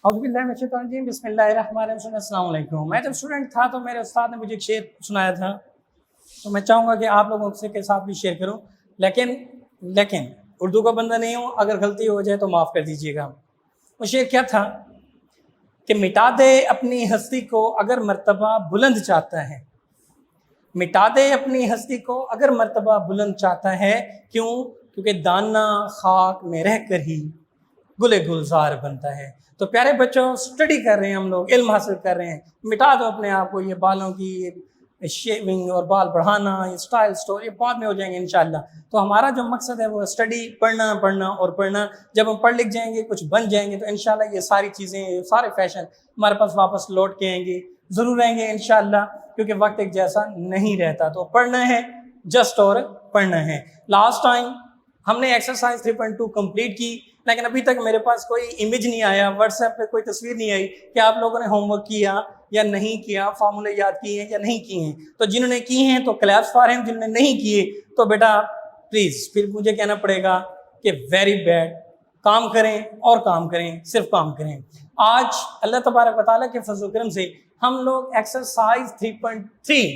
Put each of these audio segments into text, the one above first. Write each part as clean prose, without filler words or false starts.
बिस्मिल्लाहिर्रहमानिर्रहीम। अस्सलाम वालेकुम। मैं जब स्टूडेंट था तो मेरे उस्ताद ने मुझे एक शेर सुनाया था, तो मैं चाहूँगा कि आप लोगों के साथ भी शेयर करूँ। लेकिन लेकिन उर्दू का बंदा नहीं हूँ, अगर गलती हो जाए तो माफ़ कर दीजिएगा। वो शेर क्या था कि मिटा दे अपनी हस्ती को अगर मर्तबा बुलंद चाहता है, मिटा दे अपनी हस्ती को अगर मर्तबा बुलंद चाहता है। क्यों? क्योंकि दाना खाक में रह कर ही गुले गुलजार बनता है। तो प्यारे बच्चों, स्टडी कर रहे हैं हम लोग, इल्म हासिल कर रहे हैं। मिटा दो अपने आप को, ये बालों की शेविंग और बाल बढ़ाना, ये स्टाइल स्टोर, ये बाद में हो जाएंगे इंशाल्लाह। तो हमारा जो मकसद है वो स्टडी, पढ़ना पढ़ना और पढ़ना। जब हम पढ़ लिख जाएंगे, कुछ बन जाएंगे, तो इंशाल्लाह ये सारी चीज़ें, ये सारे फैशन हमारे पास वापस लौट के आएंगे, ज़रूर आएंगे इंशाल्लाह, क्योंकि वक्त एक जैसा नहीं रहता। तो पढ़ना है जस्ट और पढ़ना है। लास्ट टाइम हमने एक्सरसाइज 3.2 कंप्लीट की, लेकिन अभी तक मेरे पास कोई इमेज नहीं आया, व्हाट्सएप पे कोई तस्वीर नहीं आई कि आप लोगों ने होमवर्क किया या नहीं किया, फार्मूले याद किए हैं या नहीं किए हैं। तो जिन्होंने किए हैं तो क्लैप्स फॉर हिम, जिन्होंने नहीं किए तो बेटा प्लीज़ फिर मुझे कहना पड़ेगा कि वेरी बैड। काम करें और काम करें, सिर्फ काम करें। आज अल्लाह तबारक व तआला के फजल करम से हम लोग exercise 3.3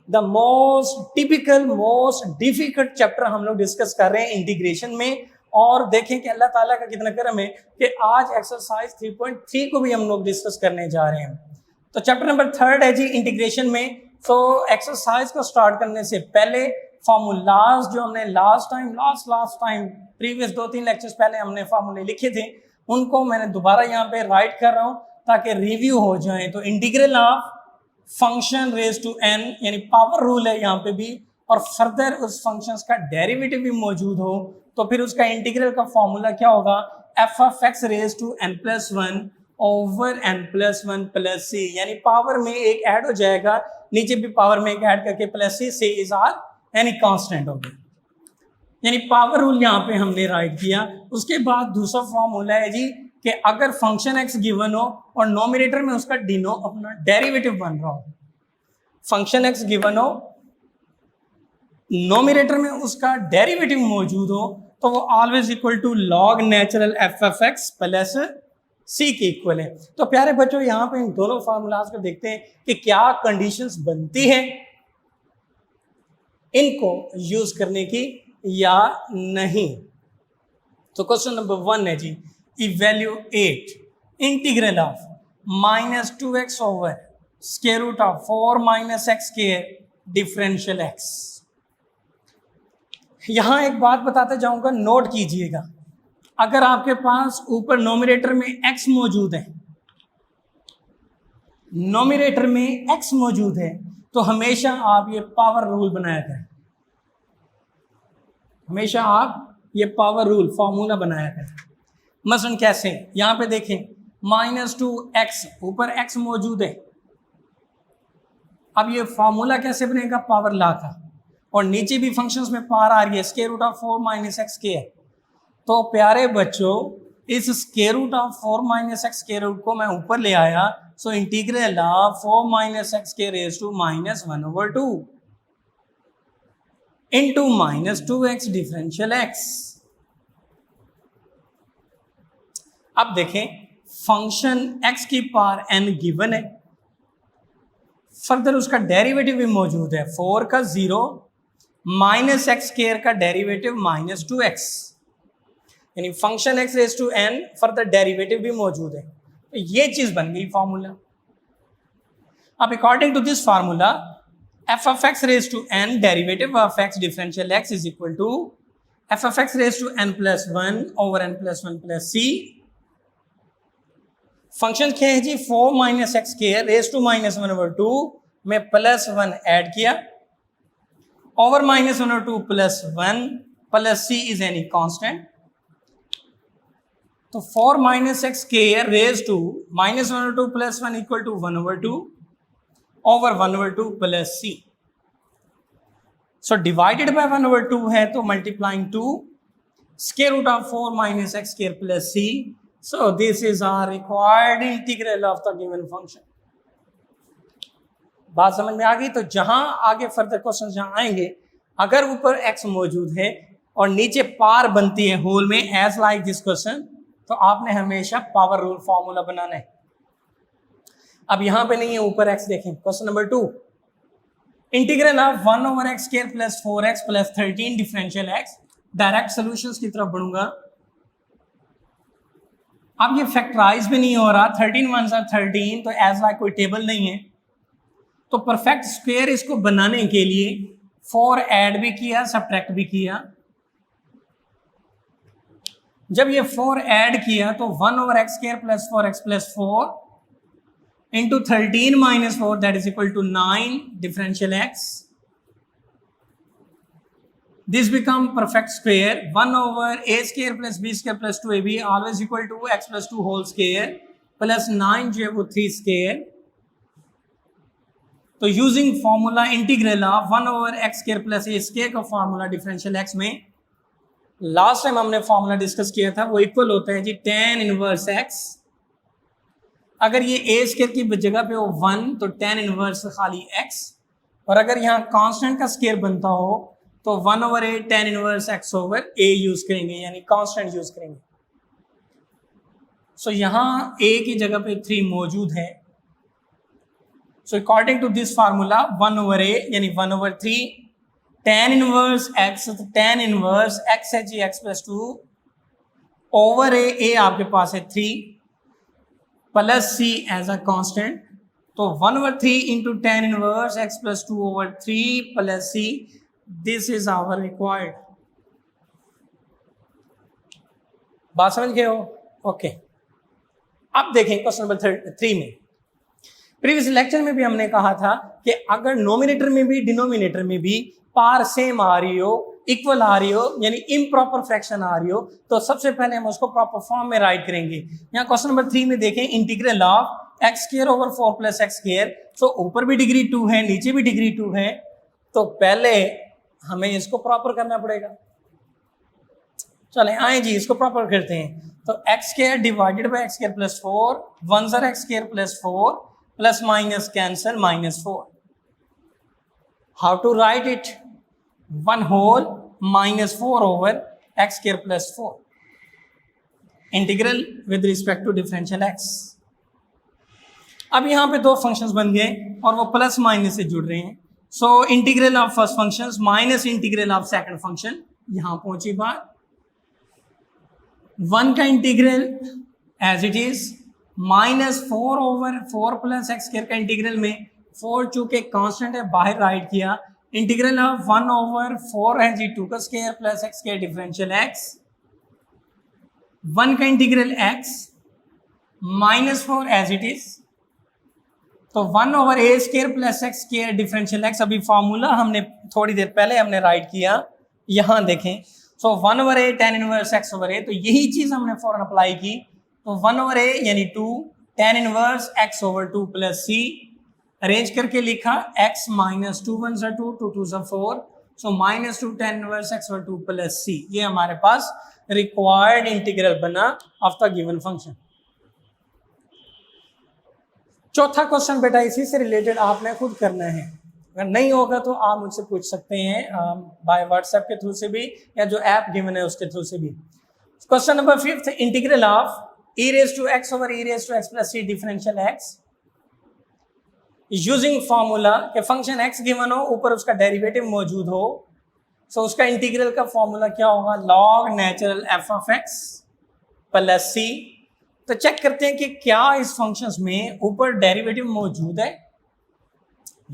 the most typical most difficult chapter हम लोग डिस्कस कर रहे हैं इंटीग्रेशन में। और देखें कि अल्लाह ताला का कितना करम है कि आज एक्सरसाइज 3.3 को भी हम लोग डिस्कस करने जा रहे हैं। तो चैप्टर नंबर 3 है जी इंटीग्रेशन में। तो एक्सरसाइज को स्टार्ट करने से पहले फार्मूलाज जो हमने लास्ट टाइम प्रीवियस 2-3 लेक्चर्स पहले हमने फार्मूले लिखे थे, उनको मैंने दोबारा यहाँ पे राइट कर रहा हूँ ताकि रिव्यू हो जाए। तो integral of function raise to n, यानी पावर रूल है यहाँ पे भी, और फर्दर उस फंक्शन का डेरिवेटिव भी मौजूद हो तो फिर उसका इंटीग्रल का फॉर्मूला क्या होगा? F of x raise to n plus one over n plus one plus c, यानी पावर में एक ऐड हो जाएगा, नीचे भी पावर में एक ऐड करके प्लस सी इज आर यानी कांस्टेंट हो गया। यानी पावर रूल यहाँ पे हमने राइट किया। उसके बाद दूसरा फॉर्मूला है जी कि अगर फंक्शन एक्स गिवन हो और नोमिनेटर में उसका डिनो अपना डेरिवेटिव बन रहा हो, फंक्शन एक्स गिवन हो, नोमिनेटर में उसका डेरिवेटिव मौजूद हो, तो वो always equal to log natural f f x plus c के इक्वल है। तो प्यारे बच्चों, यहाँ पे इन दोनों फार्मूलाज को देखते हैं कि क्या कंडीशंस बनती है इनको यूज करने की या नहीं। तो क्वेश्चन नंबर 1 है जी, evaluate integral of -2x over square root of 4 - x square differential x। यहां एक बात बताते जाऊंगा, नोट कीजिएगा। अगर आपके पास ऊपर नोमिनेटर में x मौजूद है, नोमिनेटर में x मौजूद है, तो हमेशा आप ये पावर रूल बनाया करें, हमेशा आप ये पावर रूल फॉर्मूला बनाया करें। मसलन कैसे? यहां पे देखें, -2x, ऊपर x मौजूद है। अब ये फॉर्मूला कैसे बनेगा? पावर ला का, और नीचे भी फंक्शंस में पावर आ रही है, square root of 4 - x square. तो प्यारे बच्चों, इस square root of 4 - x square root को मैं ऊपर ले आया, so integral of 4 - x square raise to -1/2 into -2x differential x। अब देखें, फंक्शन x की पावर n गिवन है, फर्दर उसका डेरिवेटिव भी मौजूद है, 4 का 0 -x स्क्वायर का डेरिवेटिव -2x, यानी function x rays to n, further derivative भी मौजूद है। तो ये चीज बन गई फॉर्मूला। अब according to this formula, f of x raised to n derivative of x differential x is equal to f of x raised to n plus 1 over n plus 1 plus c। Function क्या है जी? 4 - x square raise to -1/2 में +1 add किया, over -1/2 plus 1 plus c is any constant. तो 4 - x square raise to -1/2 plus 1 equal to 1/2 over 1/2 plus c। So divided by 1/2 है तो multiplying 2 square root of 4 - x square plus c। So this is our required integral of the given function। बात समझ में आ गई? तो जहां आगे further question जहां आएंगे, अगर ऊपर x मौजूद है और नीचे पार बनती है होल में, एज लाइक दिस क्वेश्चन, तो आपने हमेशा पावर रूल फॉर्मूला बनाना है। अब यहां पे नहीं है, ऊपर x देखें। Question number 2, integral of 1/x² + 4x + 13 differential x। Direct solutions की तरफ बढ़ूंगा। अब ये फैक्टराइज भी नहीं हो रहा, 13 1 13, तो एज लाइक कोई टेबल नहीं है। तो परफेक्ट स्क्वायर इसको बनाने के लिए 4 ऐड भी किया, सब्ट्रैक्ट भी किया। जब ये 4 ऐड किया तो 1/x² + 4x + 4 into 13 - 4 that is equal to 9 differential x. This become perfect square 1/a² + b² + 2ab always equal to x + 2 whole square plus 9 जो है वो 3 square. तो using formula integral of 1/x² + a² का formula differential x में last time हमने formula discuss किया था, वो इक्वल होता है जी tan इनवर्स x। अगर ये a² की जगह पे हो 1 तो tan इनवर्स खाली x, और अगर यहाँ कांस्टेंट का स्क्वायर बनता हो तो 1/a tan inverse x/a use करेंगे, यानी कांस्टेंट यूज करेंगे। सो यहाँ a की जगह पे 3 मौजूद है। So according to this formula 1/a यानी 1/3 tan इनवर्स x, तो tan इनवर्स x है जी x + 2 ओवर a आपके पास है 3 plus c as a constant, तो 1/3 into tan inverse x + 2/3 plus c, this is our required. बात समझ गए हो? ओके। अब देखें क्वेश्चन नंबर 3 में। प्रीवियस लेक्चर में भी हमने कहा था कि अगर नोमिनेटर में भी डिनोमिनेटर में भी पार सेम आ रही हो, इक्वल आ रही हो, यानी इम्प्रॉपर फ्रैक्शन आ रही हो, तो सबसे पहले हम उसको प्रॉपर फॉर्म में राइट करेंगे। यहाँ क्वेश्चन नंबर 3 में देखें, इंटीग्रल ऑफ x² / 4 + x²। तो ऊपर भी डिग्री 2 है, नीचे भी डिग्री 2 है, तो पहले हमें इसको प्रॉपर करना पड़ेगा। चले आए जी, इसको प्रॉपर करते हैं। तो x² divided by x² + 4, 1 x² + 4 plus minus cancel -4। How to write it? 1 whole -4/x² + 4 integral with respect to differential x। अब यहाँ पे 2 फंक्शंस बन गए और वो प्लस माइनस से जुड़ रहे हैं। सो integral of first function minus integral of second function, यहाँ पहुंची बात। 1 का integral as it is, -4/4 + x² का इंटीग्रल में 4 चूंकि कांस्टेंट है बाहर राइट किया। इंटीग्रल ऑफ 1/4 है जी 2 का square plus x² differential x। 1 का integral x -4 as it is, तो 1/a² + x² डिफरेंशियल x। अभी फॉर्मूला हमने थोड़ी देर पहले हमने राइट किया, यहां देखें। सो 1/a tan इनवर्स x/a, तो यही चीज हमने फौरन अप्लाई की। तो 1/a यानी 2 tan inverse x/2 plus c, arrange करके लिखा x -2 1 2 2 2 4, सो -2 tan inverse x/2 plus c। ये हमारे पास रिक्वायर्ड इंटीग्रल बना ऑफ द गिवन फंक्शन। चौथा क्वेश्चन बेटा इसी से रिलेटेड आपने खुद करना है। अगर नहीं होगा तो आप मुझसे पूछ सकते हैं बाय व्हाट्सएप के थ्रू से भी, या जो ऐप गिवन है उसके थ्रू से भी। Question number 5, integral of e⁻x/e⁻x + c differential x using formula के फंक्शन x गिवन हो, ऊपर उसका डेरिवेटिव मौजूद हो। सो उसका इंटीग्रल का फॉर्मूला क्या होगा? log natural f(x) plus c। तो चेक करते हैं कि क्या इस फंक्शंस में ऊपर डेरिवेटिव मौजूद है।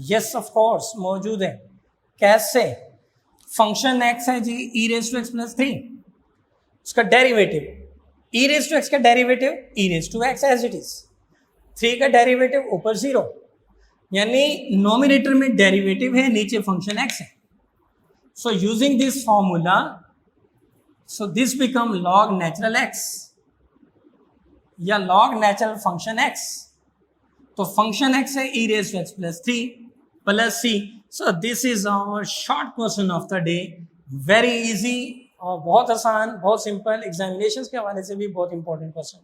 यस ऑफ कोर्स मौजूद है। कैसे? फंक्शन x है जी e⁻x + 3, उसका डेरिवेटिव e⁻x का derivative e⁻x as it is, 3 का डेरिवेटिव ऊपर 0, यानी नोमिनेटर में डेरिवेटिव है, नीचे फंक्शन x है। So using this formula, so this become log natural x या log नेचुरल फंक्शन x। तो फंक्शन x है e⁻x + 3 plus c। So this is our short question of the day, very easy और बहुत आसान, बहुत simple, examinations के हवाले से भी बहुत इंपॉर्टेंट क्वेश्चन।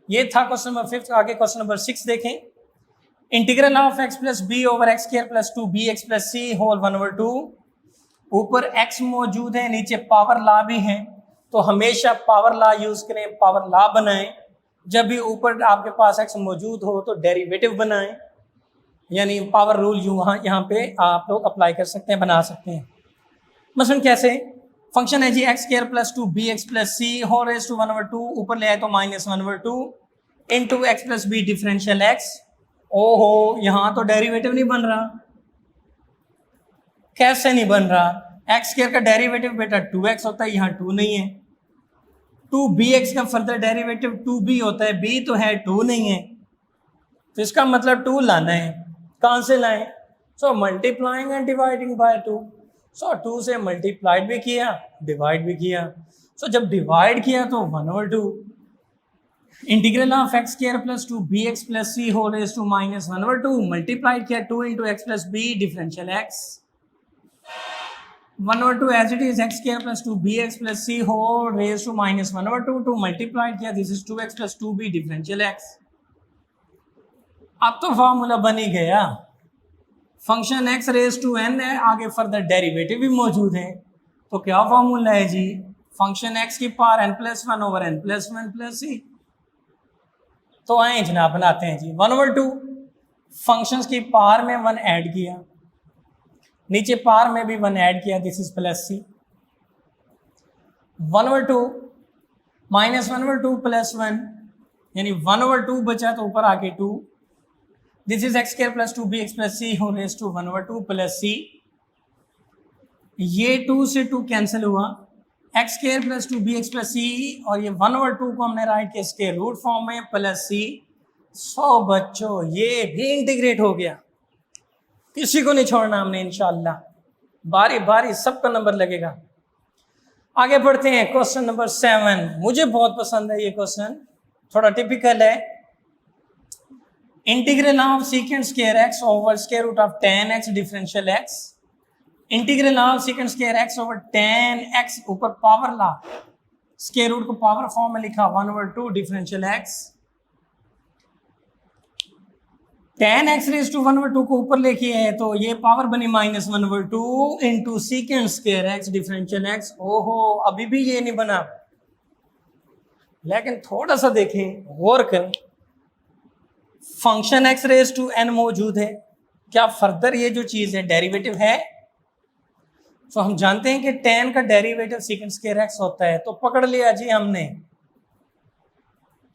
ये था क्वेश्चन नंबर 5। आगे क्वेश्चन नंबर 6 देखें। Integral of x + b/x² + 2bx + c whole 1/2। ऊपर x मौजूद है, नीचे पावर ला भी है, तो हमेशा पावर लॉ यूज करें, पावर लॉ बनाएं। जब भी ऊपर आपके पास एक्स मौजूद हो तो डेरिवेटिव बनाएं, यानी पावर रूल यहाँ पे आप लोग अप्लाई कर सकते हैं, बना सकते हैं। मसलन कैसे, फंक्शन है g x square plus 2bx plus c whole rays to 1/2, ऊपर ले आए तो -1/2 into x plus b differential x. ओहो, यहाँ तो डेरिवेटिव नहीं बन रहा। कैसे नहीं बन रहा? एक्स स्क्वायर का डेरिवेटिव बेटा 2x होता है, यहाँ 2 नहीं है। 2bx का फर्दर डेरिवेटिव 2b होता है, b तो है 2 नहीं है, तो इसका मतलब 2 लाना है। कहाँ से लाएं? सो मल्टीप्लाइंग एंड डिवाइडिंग बाय 2। सो 2 से मल्टीप्लाइड भी किया, डिवाइड भी किया। सो जब डिवाइड किया तो 1/2 integral of x square plus 2bx plus c whole rays to -1/2 multiplied किया 2 into x plus b differential x 1/2 as it is x square plus 2bx plus c whole rays to -1/2 2 multiplied किया, this is 2x plus 2b differential x. अब तो formula बन ही गया। Function x rays to n है, आगे further derivative भी मौजूद है, तो क्या फॉर्मूला है जी? फंक्शन x की power n+1 over n+1 plus c. तो आए जनाब बनाते हैं जी। 1/2 फंक्शंस की पावर में 1 ऐड किया, नीचे पावर में भी 1 ऐड किया, this is plus c. 1/2 -1/2 plus 1 यानी 1/2 बचा तो ऊपर आके 2, this is x square plus 2bx plus c whole rays to 1/2 plus c. ये 2 से 2 कैंसिल हुआ, x square plus 2bx plus c और ये 1/2 को हमने राइट के स्क्वायर रूट फॉर्म में प्लस सी। 100 बच्चों ये भी इंटीग्रेट हो गया, किसी को नहीं छोड़ना हमने इंशाल्लाह, बारी बारी सबका नंबर लगेगा। आगे बढ़ते हैं, क्वेश्चन नंबर 7। मुझे बहुत पसंद है ये क्वेश्चन, थोड़ा टिपिकल है। Integral of secant square x over square root of tan x differential x। Integral of secant square x over tan x, ऊपर पावर ला स्क्वायर रूट को पावर फॉर्म में लिखा 1/2 differential x। tan x rays to 1/2 को ऊपर लेके है तो ये पावर बनी -1/2 into secant square x differential x। ओहो, अभी भी ये नहीं बना, लेकिन थोड़ा सा देखें, गौर करें। Function x rays to n मौजूद है, क्या फर्दर ये जो चीज है डेरिवेटिव है? तो हम जानते हैं कि tan का डेरिवेटिव सीकेंट स्क्वायर x होता है, तो पकड़ लिया जी हमने।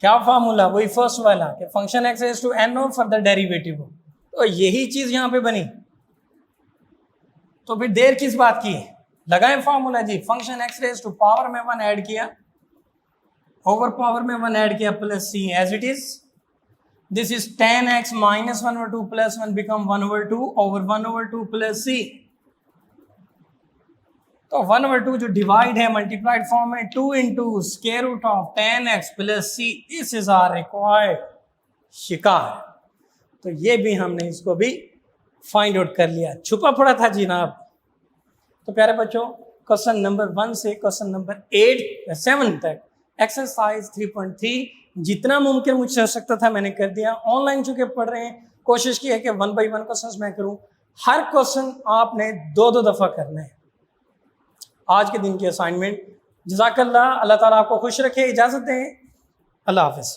क्या फार्मूला? वही फर्स्ट वाला कि function x rays to n हो, फर्दर डेरिवेटिव हो, तो यही चीज यहां पे बनी। तो फिर देर किस बात की? लगाएं फार्मूला जी। Function x rays to power में 1 ऐड किया, ओवर पावर में 1 ऐड किया, plus c as it is. This is tan x -1/2 plus 1 become 1/2 over 1/2 plus c. तो 1/2 जो डिवाइड है मल्टीप्लाइड फॉर्म में 2 into square root of tan x plus c, this is our required शिकार। तो ये भी हमने इसको भी फाइंड आउट कर लिया, छुपा पड़ा था जनाब। तो प्यारे बच्चों, क्वेश्चन नंबर 1 से क्वेश्चन नंबर 7 तक एक्सरसाइज 3.3 जितना मुमकिन मुझसे हो सकता था मैंने कर दिया। ऑनलाइन चूंकि पढ़ रहे हैं, कोशिश की है कि 1 बाई 1 क्वेश्चन मैं करूं। हर क्वेश्चन आपने 2-2 दफा करना है। आज के दिन की असाइनमेंट। जज़ाकल्लाह, अल्लाह ताला आपको खुश रखे। इजाजत दें, अल्लाह हाफिज।